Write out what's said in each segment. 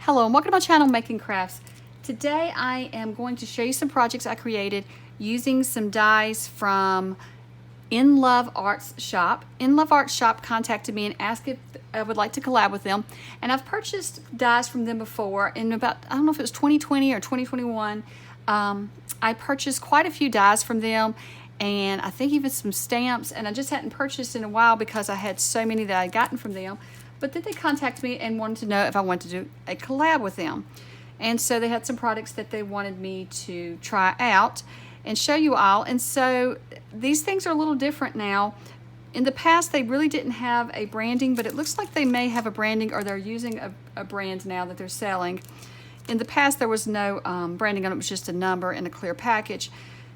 Hello and welcome to my channel, Making Crafts. Today I am going to show you some projects I created using some dies from In Love Arts Shop. In Love Arts Shop contacted me and asked if I would like to collab with them. And I've purchased dies from them before in about, I don't know if it was 2020 or 2021. I purchased quite a few dies from them, and I think even some stamps, and I just hadn't purchased in a while because I had so many that I had gotten from them. But then they contacted me and wanted to know if I wanted to do a collab with them. And so they had some products that they wanted me to try out and show you all. And so these things are a little different now. In the past, they really didn't have a branding, but it looks like they may have a branding, or they're using a brand now that they're selling. In the past, there was no branding on it. It was just a number in a clear package.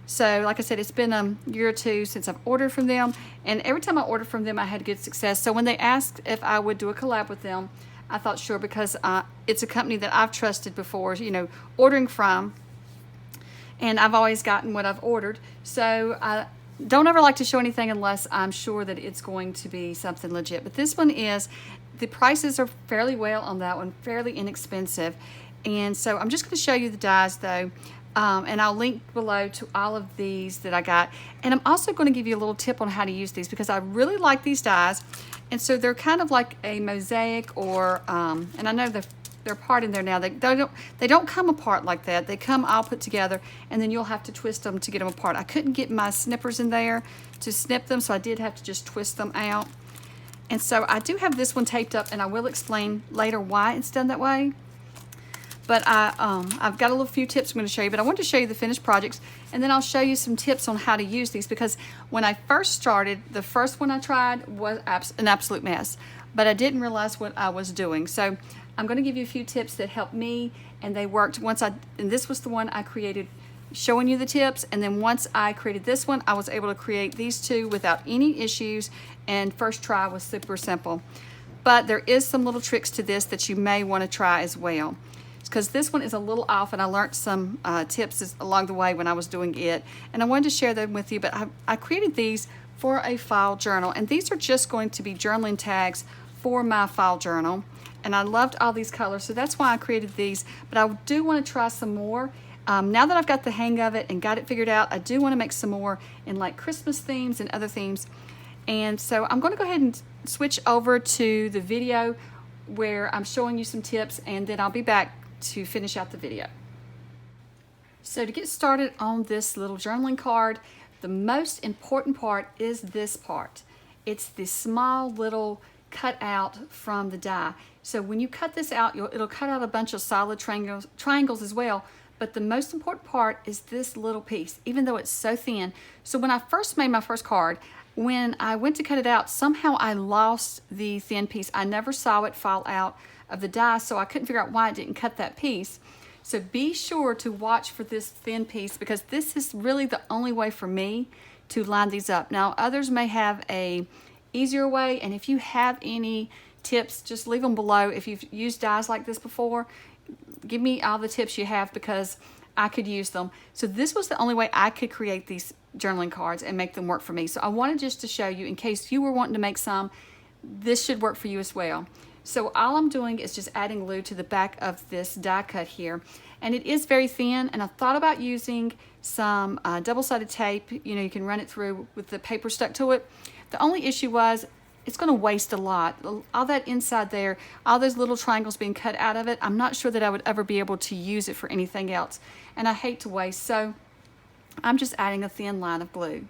So like I said, it's been a year or two since I've ordered from them, and every time I ordered from them I had good success. So when they asked if I would do a collab with them, I thought sure, because it's a company that I've trusted before, you know, ordering from, and I've always gotten what I've ordered. So I don't ever like to show anything unless I'm sure that it's going to be something legit. But this one is, the prices are fairly well on that one, fairly inexpensive. And so I'm just going to show you the dies though. And I'll link below to all of these that I got. And I'm also going to give you a little tip on how to use these, because I really like these dies. And so they're kind of like a mosaic, or, and I know they're apart in there now. They don't come apart like that. They come all put together, and then you'll have to twist them to get them apart. I couldn't get my snippers in there to snip them, so I did have to just twist them out. And so I do have this one taped up, and I will explain later why it's done that way. But I've got a few tips I'm going to show you, but I want to show you the finished projects, and then I'll show you some tips on how to use these, because when I first started, the first one I tried was an absolute mess, but I didn't realize what I was doing. So I'm going to give you a few tips that helped me, and they worked and this was the one I created showing you the tips, and then once I created this one, I was able to create these two without any issues, and first try was super simple. But there is some little tricks to this that you may want to try as well, because this one is a little off, and I learned some tips along the way when I was doing it, and I wanted to share them with you. But I created these for a file journal, and these are just going to be journaling tags for my file journal, and I loved all these colors, so that's why I created these. But I do want to try some more. Now that I've got the hang of it and got it figured out, I do want to make some more in like Christmas themes and other themes. And so I'm going to go ahead and switch over to the video where I'm showing you some tips, and then I'll be back to finish out the video. So to get started on this little journaling card, the most important part is this part. It's the small little cut out from the die. So when you cut this out, it'll cut out a bunch of solid triangles as well, but the most important part is this little piece, even though it's so thin. So when I first made my first card, when I went to cut it out, somehow I lost the thin piece. I never saw it fall out of the die, so I couldn't figure out why it didn't cut that piece. So be sure to watch for this thin piece, because this is really the only way for me to line these up. Now others may have a easier way, and if you have any tips, just leave them below. If you've used dies like this before, give me all the tips you have, because I could use them. So this was the only way I could create these journaling cards and make them work for me. So I wanted just to show you, in case you were wanting to make some, this should work for you as well. So all I'm doing is just adding glue to the back of this die cut here, and it is very thin, and I thought about using some double-sided tape. You know, you can run it through with the paper stuck to it. The only issue was it's going to waste a lot. All that inside there, all those little triangles being cut out of it, I'm not sure that I would ever be able to use it for anything else, and I hate to waste, so I'm just adding a thin line of glue.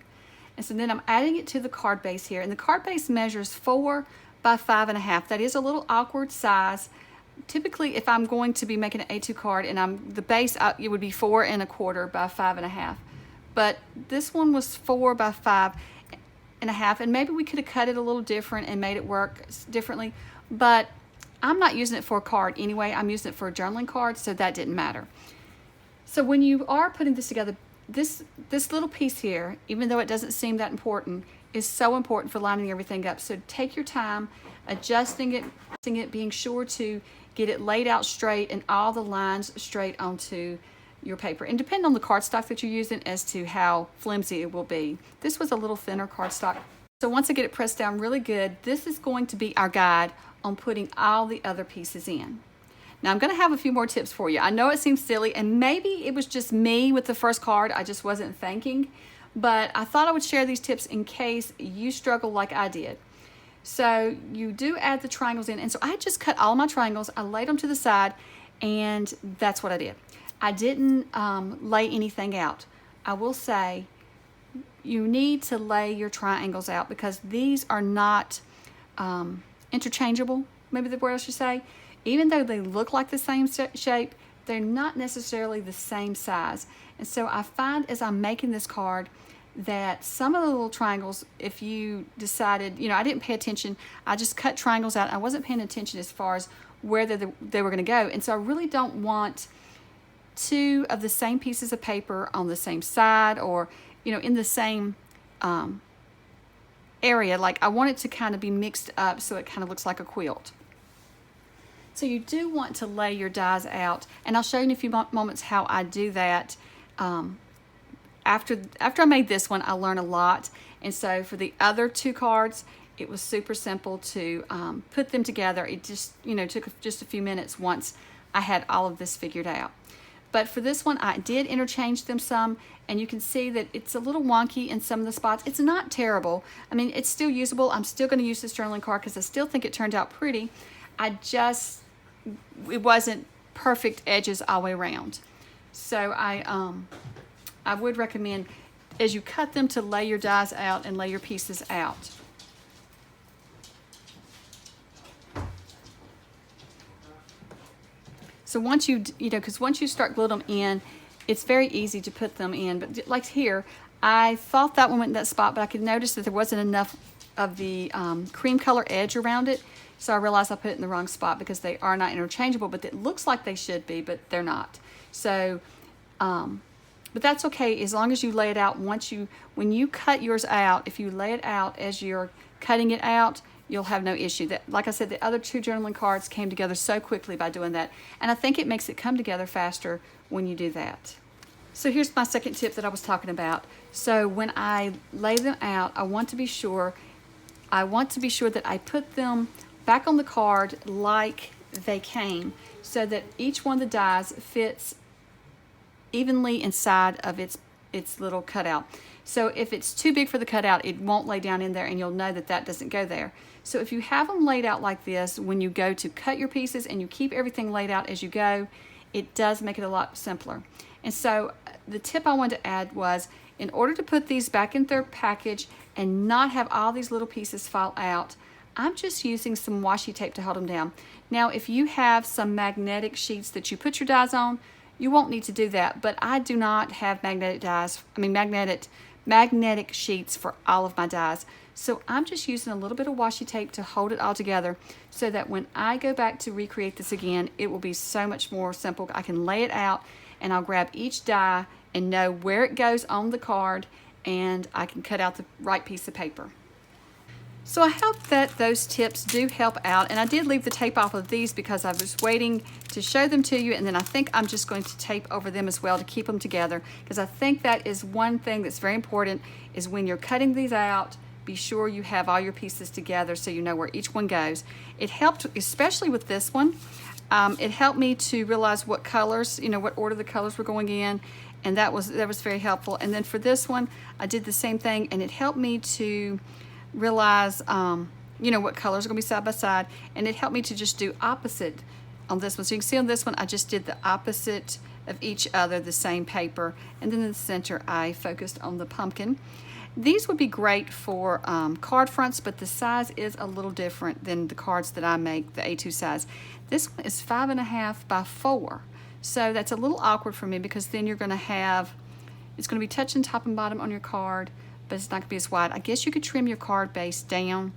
And so then I'm adding it to the card base here, and the card base measures 4 by 5.5. That is a little awkward size. Typically, if I'm going to be making an A2 card and the base, it would be 4 1/4 by 5.5. But this one was 4 by 5.5, and maybe we could have cut it a little different and made it work differently. But I'm not using it for a card anyway. I'm using it for a journaling card, so that didn't matter. So when you are putting this together, this little piece here, even though it doesn't seem that important, is so important for lining everything up. So take your time adjusting it, being sure to get it laid out straight and all the lines straight onto your paper. And depending on the cardstock that you're using as to how flimsy it will be. This was a little thinner cardstock. So once I get it pressed down really good, this is going to be our guide on putting all the other pieces in. Now I'm going to have a few more tips for you. I know it seems silly, and maybe it was just me with the first card. I just wasn't thinking, but I thought I would share these tips in case you struggle like I did. So you do add the triangles in, and so I just cut all my triangles. I laid them to the side, and that's what I did. I didn't lay anything out. I will say you need to lay your triangles out because these are not interchangeable, maybe the word I should say. Even though they look like the same shape, they're not necessarily the same size. And so I find as I'm making this card that some of the little triangles, if you decided, I didn't pay attention, I just cut triangles out. I wasn't paying attention as far as where they were going to go. And so I really don't want two of the same pieces of paper on the same side or, in the same area. Like I want it to kind of be mixed up so it kind of looks like a quilt. So you do want to lay your dies out, and I'll show you in a few moments how I do that. After I made this one, I learned a lot, and so for the other two cards, it was super simple to put them together. It just took just a few minutes once I had all of this figured out. But for this one, I did interchange them some, and you can see that it's a little wonky in some of the spots. It's not terrible. I mean, it's still usable. I'm still going to use this journaling card because I still think it turned out pretty. It wasn't perfect edges all the way around. So I would recommend as you cut them to lay your dies out and lay your pieces out. So once because once you start gluing them in, it's very easy to put them in. But like here, I thought that one went in that spot, but I could notice that there wasn't enough of the cream color edge around it. So I realized I put it in the wrong spot because they are not interchangeable, but it looks like they should be, but they're not. So, but that's okay as long as you lay it out. When you cut yours out, if you lay it out as you're cutting it out, you'll have no issue. Like I said, the other two journaling cards came together so quickly by doing that. And I think it makes it come together faster when you do that. So here's my second tip that I was talking about. So when I lay them out, I want to be sure that I put them back on the card like they came so that each one of the dies fits evenly inside of its little cutout. So if it's too big for the cutout, it won't lay down in there, and you'll know that that doesn't go there. So if you have them laid out like this, when you go to cut your pieces and you keep everything laid out as you go, it does make it a lot simpler. And so the tip I wanted to add was, in order to put these back in their package and not have all these little pieces fall out, I'm just using some washi tape to hold them down. Now, if you have some magnetic sheets that you put your dies on, you won't need to do that, but I do not have magnetic sheets for all of my dies. So I'm just using a little bit of washi tape to hold it all together so that when I go back to recreate this again, it will be so much more simple. I can lay it out and I'll grab each die and know where it goes on the card, and I can cut out the right piece of paper. So I hope that those tips do help out, and I did leave the tape off of these because I was waiting to show them to you, and then I think I'm just going to tape over them as well to keep them together, because I think that is one thing that's very important, is when you're cutting these out, be sure you have all your pieces together so you know where each one goes. It helped, especially with this one, it helped me to realize what colors, what order the colors were going in, and that was very helpful. And then for this one, I did the same thing, and it helped me to realize what colors are going to be side by side, and it helped me to just do opposite on this one. So you can see on this one I just did the opposite of each other, the same paper, and then in the center I focused on the pumpkin. These would be great for card fronts, but the size is a little different than the cards that I make, the A2 size. This one is 5.5 by 4, so that's a little awkward for me because then you're going to have, it's going to be touching top and bottom on your card, but it's not going to be as wide. I guess you could trim your card base down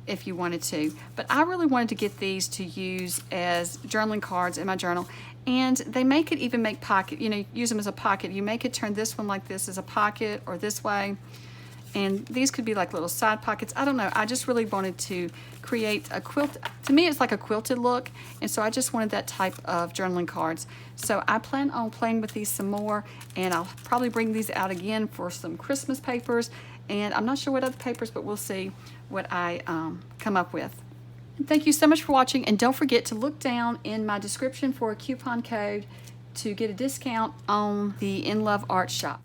if you wanted to, but I really wanted to get these to use as journaling cards in my journal, and they make it even make pocket, use them as a pocket. You make it turn this one like this as a pocket or this way, and these could be like little side pockets. I don't know, I just really wanted to create a quilt. To me, it's like a quilted look, and so I just wanted that type of journaling cards. So I plan on playing with these some more, and I'll probably bring these out again for some Christmas papers, and I'm not sure what other papers, but we'll see what I come up with. And thank you so much for watching, and don't forget to look down in my description for a coupon code to get a discount on the In Love Art Shop.